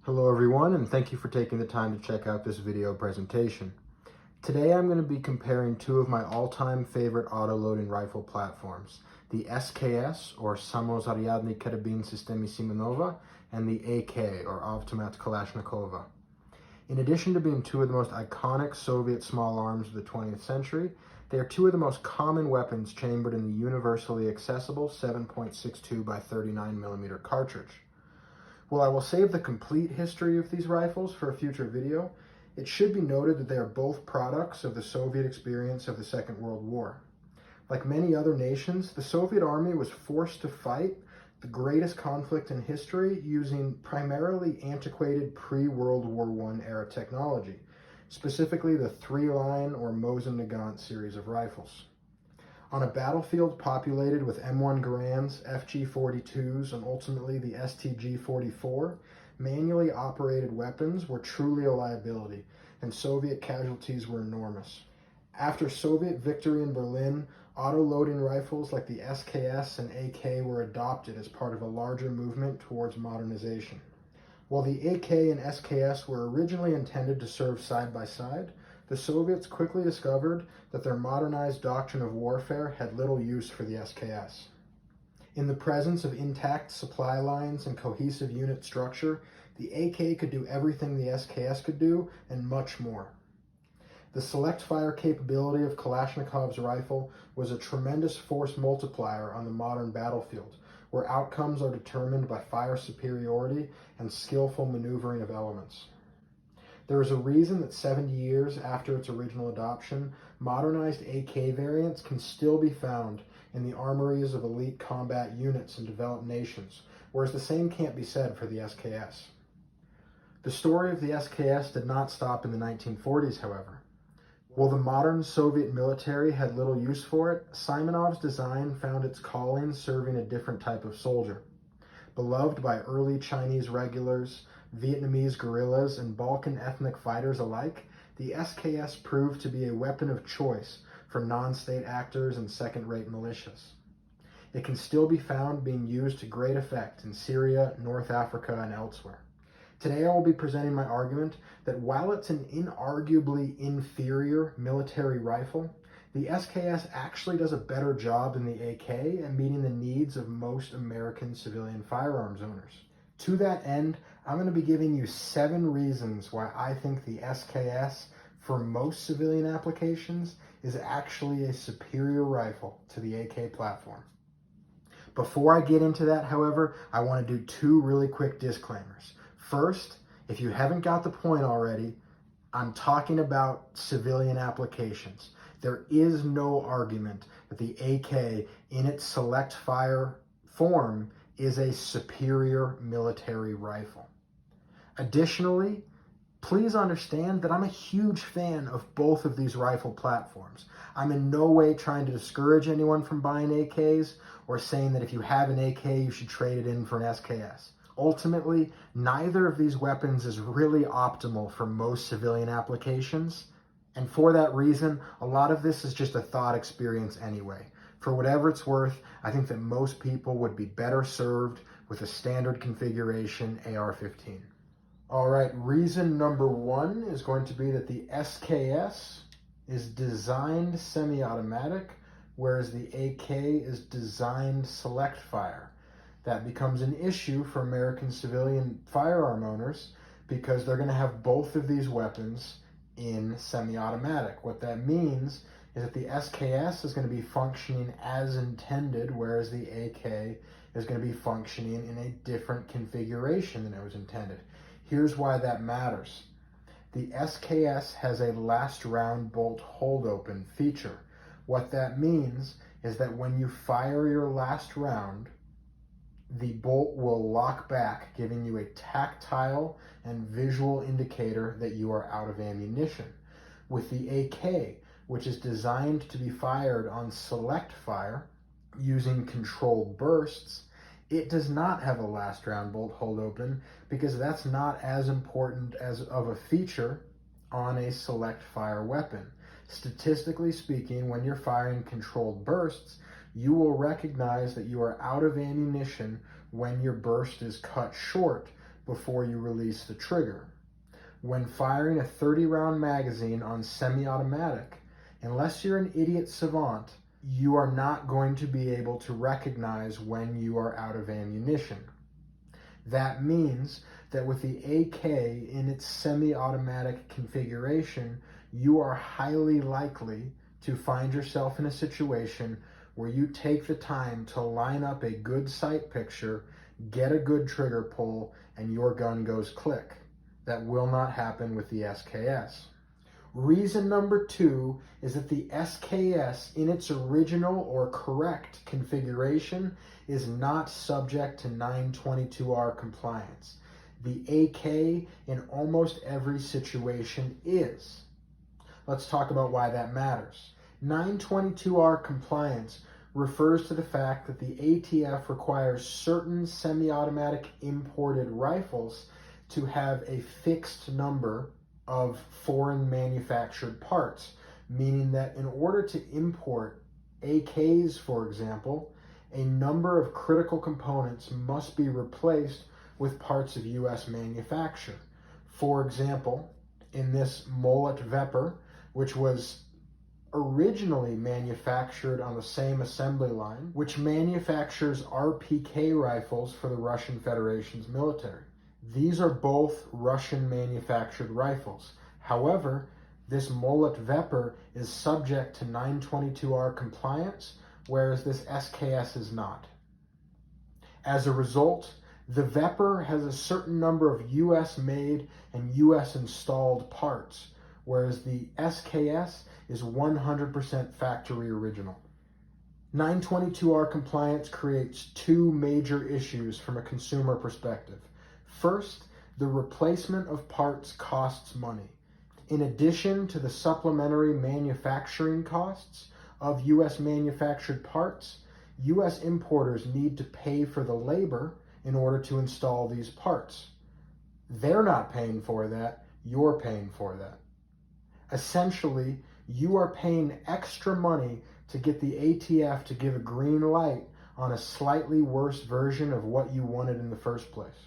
Hello everyone, and thank you for taking the time to check out this video presentation. Today I'm going to be comparing two of my all-time favorite auto-loading rifle platforms, the SKS, or Samozarядный Karabin Systemy Simonova, and the AK, or Avtomat Kalashnikova. In addition to being two of the most iconic Soviet small arms of the 20th century, they are two of the most common weapons chambered in the universally accessible 7.62 by 39mm cartridge. While I will save the complete history of these rifles for a future video, it should be noted that they are both products of the Soviet experience of the Second World War. Like many other nations, the Soviet Army was forced to fight the greatest conflict in history using primarily antiquated pre-World War I era technology, specifically the three-line or Mosin-Nagant series of rifles. On a battlefield populated with M1 Garands, FG-42s, and ultimately the STG-44, manually operated weapons were truly a liability, and Soviet casualties were enormous. After Soviet victory in Berlin, auto-loading rifles like the SKS and AK were adopted as part of a larger movement towards modernization. While the AK and SKS were originally intended to serve side by side, the Soviets quickly discovered that their modernized doctrine of warfare had little use for the SKS. In the presence of intact supply lines and cohesive unit structure, the AK could do everything the SKS could do, and much more. The select fire capability of Kalashnikov's rifle was a tremendous force multiplier on the modern battlefield, where outcomes are determined by fire superiority and skillful maneuvering of elements. There is a reason that 70 years after its original adoption, modernized AK variants can still be found in the armories of elite combat units in developed nations, whereas the same can't be said for the SKS. The story of the SKS did not stop in the 1940s, however. While the modern Soviet military had little use for it, Simonov's design found its calling serving a different type of soldier. Beloved by early Chinese regulars, Vietnamese guerrillas, and Balkan ethnic fighters alike, the SKS proved to be a weapon of choice for non-state actors and second-rate militias. It can still be found being used to great effect in Syria, North Africa, and elsewhere. Today I will be presenting my argument that while it's an inarguably inferior military rifle, the SKS actually does a better job than the AK at meeting the needs of most American civilian firearms owners. To that end, I'm going to be giving you 7 reasons why I think the SKS, for most civilian applications, is actually a superior rifle to the AK platform. Before I get into that, however, I want to do 2 really quick disclaimers. First, if you haven't got the point already, I'm talking about civilian applications. There is no argument that the AK in its select fire form is a superior military rifle. Additionally, please understand that I'm a huge fan of both of these rifle platforms. I'm in no way trying to discourage anyone from buying AKs or saying that if you have an AK, you should trade it in for an SKS. Ultimately, neither of these weapons is really optimal for most civilian applications, and for that reason, a lot of this is just a thought experience anyway. For whatever it's worth, I think that most people would be better served with a standard configuration AR-15. All right, reason number 1 is going to be that the SKS is designed semi-automatic, whereas the AK is designed select fire. That becomes an issue for American civilian firearm owners because they're going to have both of these weapons in semi-automatic. What that means is that the SKS is going to be functioning as intended, whereas the AK is going to be functioning in a different configuration than it was intended. Here's why that matters. The SKS has a last round bolt hold open feature. What that means is that when you fire your last round, the bolt will lock back, giving you a tactile and visual indicator that you are out of ammunition. With the AK, which is designed to be fired on select fire using controlled bursts, it does not have a last round bolt hold open because that's not as important as of a feature on a select fire weapon. Statistically speaking, when you're firing controlled bursts, you will recognize that you are out of ammunition when your burst is cut short before you release the trigger. When firing a 30-round magazine on semi-automatic, unless you're an idiot savant, you are not going to be able to recognize when you are out of ammunition. That means that with the AK in its semi-automatic configuration, you are highly likely to find yourself in a situation where you take the time to line up a good sight picture, get a good trigger pull, and your gun goes click. That will not happen with the SKS. Reason number 2 is that the SKS in its original or correct configuration is not subject to 922R compliance. The AK in almost every situation is. Let's talk about why that matters. 922R compliance refers to the fact that the ATF requires certain semi-automatic imported rifles to have a fixed number of foreign manufactured parts, meaning that in order to import AKs, for example, a number of critical components must be replaced with parts of US manufacture. For example, in this Molot Vepr, which was originally manufactured on the same assembly line, which manufactures RPK rifles for the Russian Federation's military. These are both Russian manufactured rifles. However, this Molot Vepr is subject to 922R compliance, whereas this SKS is not. As a result, the Vepr has a certain number of US made and US installed parts, whereas the SKS is 100% factory original. 922R compliance creates 2 major issues from a consumer perspective. First, the replacement of parts costs money. In addition to the supplementary manufacturing costs of US manufactured parts, US importers need to pay for the labor in order to install these parts. They're not paying for that, you're paying for that. Essentially, you are paying extra money to get the ATF to give a green light on a slightly worse version of what you wanted in the first place.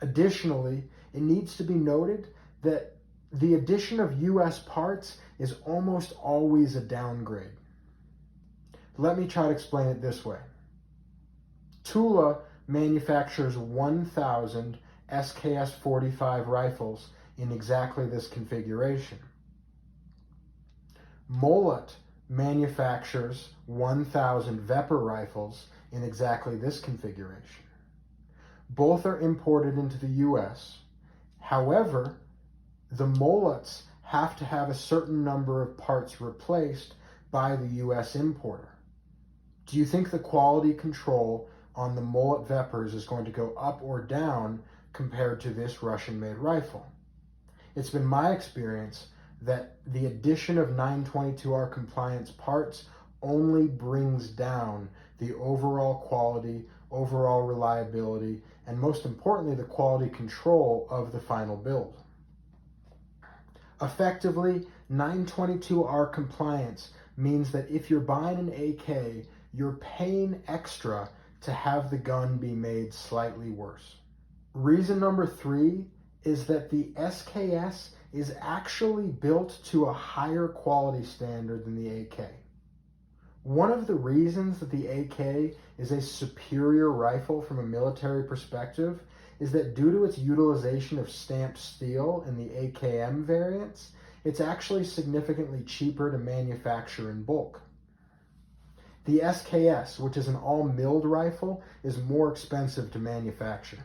Additionally, it needs to be noted that the addition of US parts is almost always a downgrade. Let me try to explain it this way. Tula manufactures 1,000 SKS 45 rifles in exactly this configuration. Molot manufactures 1,000 Vepr rifles in exactly this configuration. Both are imported into the US. However, the Molots have to have a certain number of parts replaced by the US importer. Do you think the quality control on the Molot Veprs is going to go up or down compared to this Russian-made rifle? It's been my experience that the addition of 922R compliance parts only brings down the overall quality, overall reliability, and most importantly, the quality control of the final build. Effectively, 922R compliance means that if you're buying an AK, you're paying extra to have the gun be made slightly worse. Reason number 3 is that the SKS is actually built to a higher quality standard than the AK. One of the reasons that the AK is a superior rifle from a military perspective is that due to its utilization of stamped steel in the AKM variants, it's actually significantly cheaper to manufacture in bulk. The SKS, which is an all-milled rifle, is more expensive to manufacture.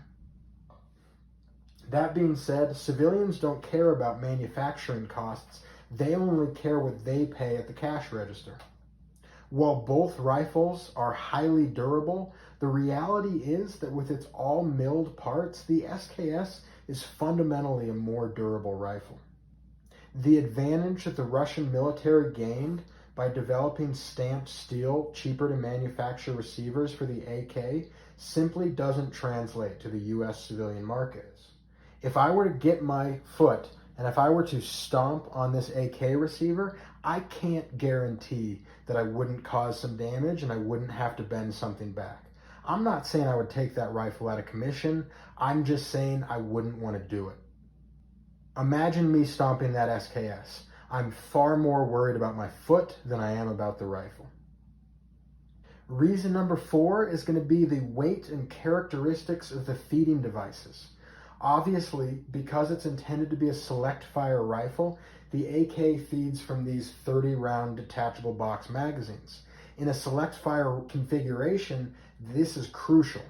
That being said, civilians don't care about manufacturing costs. They only care what they pay at the cash register. While both rifles are highly durable, the reality is that with its all-milled parts, the SKS is fundamentally a more durable rifle. The advantage that the Russian military gained by developing stamped steel, cheaper to manufacture receivers for the AK simply doesn't translate to the US civilian market. If I were to get my foot and if I were to stomp on this AK receiver, I can't guarantee that I wouldn't cause some damage and I wouldn't have to bend something back. I'm not saying I would take that rifle out of commission. I'm just saying I wouldn't want to do it. Imagine me stomping that SKS. I'm far more worried about my foot than I am about the rifle. Reason number 4 is going to be the weight and characteristics of the feeding devices. Obviously, because it's intended to be a select fire rifle, the AK feeds from these 30-round detachable box magazines. In a select fire configuration, this is crucial.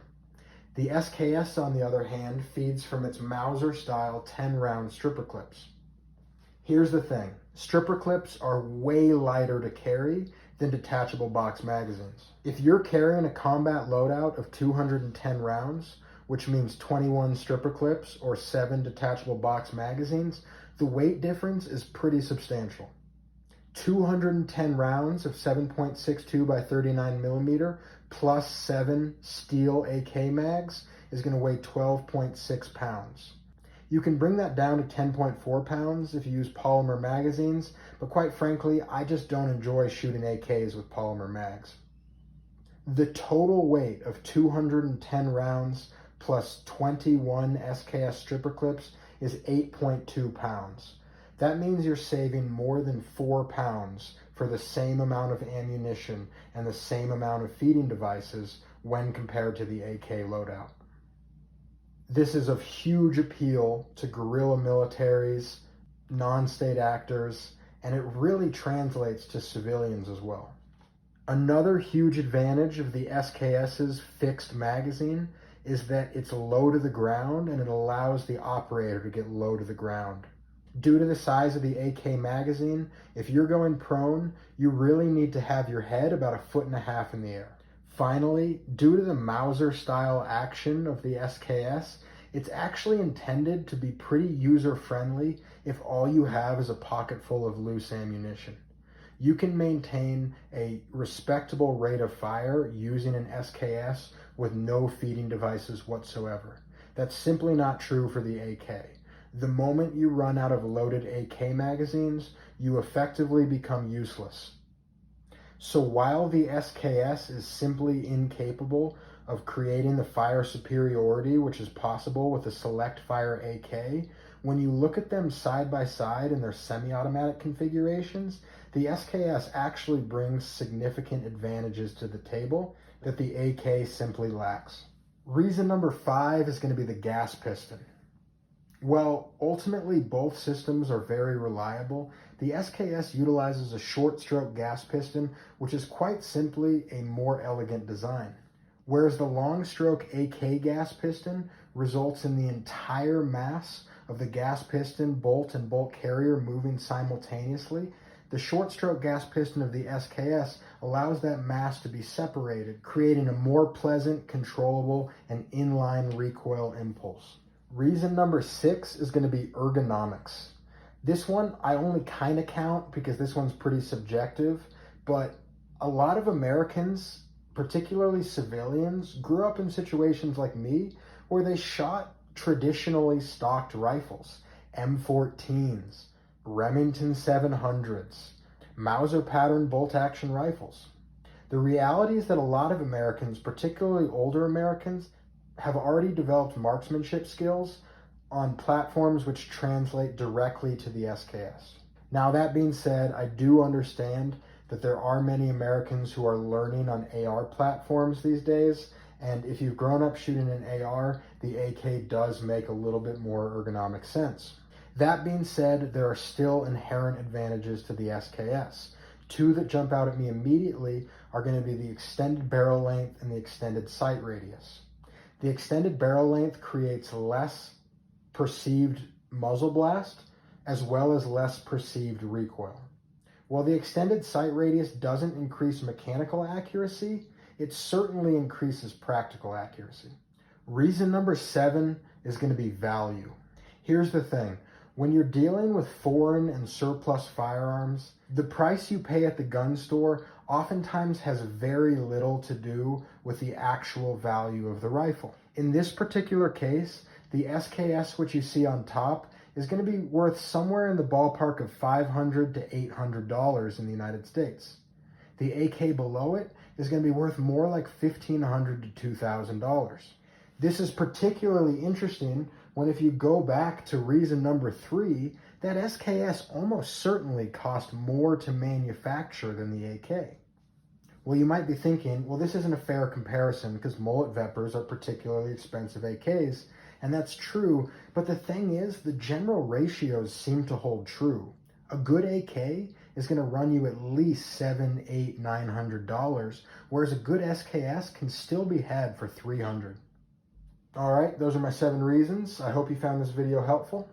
The SKS, on the other hand, feeds from its Mauser-style 10-round stripper clips. Here's the thing. Stripper clips are way lighter to carry than detachable box magazines. If you're carrying a combat loadout of 210 rounds, which means 21 stripper clips or 7 detachable box magazines, the weight difference is pretty substantial. 210 rounds of 7.62 by 39 millimeter plus 7 steel AK mags is going to weigh 12.6 pounds. You can bring that down to 10.4 pounds if you use polymer magazines, but quite frankly, I just don't enjoy shooting AKs with polymer mags. The total weight of 210 rounds plus 21 SKS stripper clips is 8.2 pounds. That means you're saving more than 4 pounds for the same amount of ammunition and the same amount of feeding devices when compared to the AK loadout. This is of huge appeal to guerrilla militaries, non-state actors, and it really translates to civilians as well. Another huge advantage of the SKS's fixed magazine is that it's low to the ground and it allows the operator to get low to the ground. Due to the size of the AK magazine, if you're going prone, you really need to have your head about 1.5 feet in the air. Finally, due to the Mauser-style action of the SKS, it's actually intended to be pretty user-friendly if all you have is a pocket full of loose ammunition. You can maintain a respectable rate of fire using an SKS with no feeding devices whatsoever. That's simply not true for the AK. The moment you run out of loaded AK magazines, you effectively become useless. So while the SKS is simply incapable of creating the fire superiority which is possible with a select fire AK, when you look at them side by side in their semi-automatic configurations, the SKS actually brings significant advantages to the table that the AK simply lacks. Reason number 5 is going to be the gas piston. Well, ultimately both systems are very reliable. The SKS utilizes a short stroke gas piston, which is quite simply a more elegant design. Whereas the long stroke AK gas piston results in the entire mass of the gas piston, bolt, and bolt carrier moving simultaneously, the short stroke gas piston of the SKS allows that mass to be separated, creating a more pleasant, controllable, and inline recoil impulse. Reason number 6 is going to be ergonomics. This one I only kind of count because this one's pretty subjective, but a lot of Americans, particularly civilians, grew up in situations like me where they shot traditionally stocked rifles, M14s, Remington 700s, Mauser pattern bolt action rifles. The reality is that a lot of Americans, particularly older Americans, have already developed marksmanship skills on platforms which translate directly to the SKS. Now, that being said, I do understand that there are many Americans who are learning on AR platforms these days, and if you've grown up shooting an AR, the AK does make a little bit more ergonomic sense. That being said, there are still inherent advantages to the SKS. 2 that jump out at me immediately are going to be the extended barrel length and the extended sight radius. The extended barrel length creates less perceived muzzle blast as well as less perceived recoil. While the extended sight radius doesn't increase mechanical accuracy, it certainly increases practical accuracy. Reason number 7 is going to be value. Here's the thing. When you're dealing with foreign and surplus firearms, the price you pay at the gun store oftentimes has very little to do with the actual value of the rifle. In this particular case, the SKS, which you see on top, is going to be worth somewhere in the ballpark of $500 to $800 in the United States. The AK below it is going to be worth more like $1,500 to $2,000. This is particularly interesting when if you go back to reason number 3, that SKS almost certainly cost more to manufacture than the AK. Well, you might be thinking, well, this isn't a fair comparison because mullet Vepers are particularly expensive AKs, and that's true, but the thing is, the general ratios seem to hold true. A good AK is going to run you at least $700, $800, $900, whereas a good SKS can still be had for $300. All right, those are my 7 reasons. I hope you found this video helpful.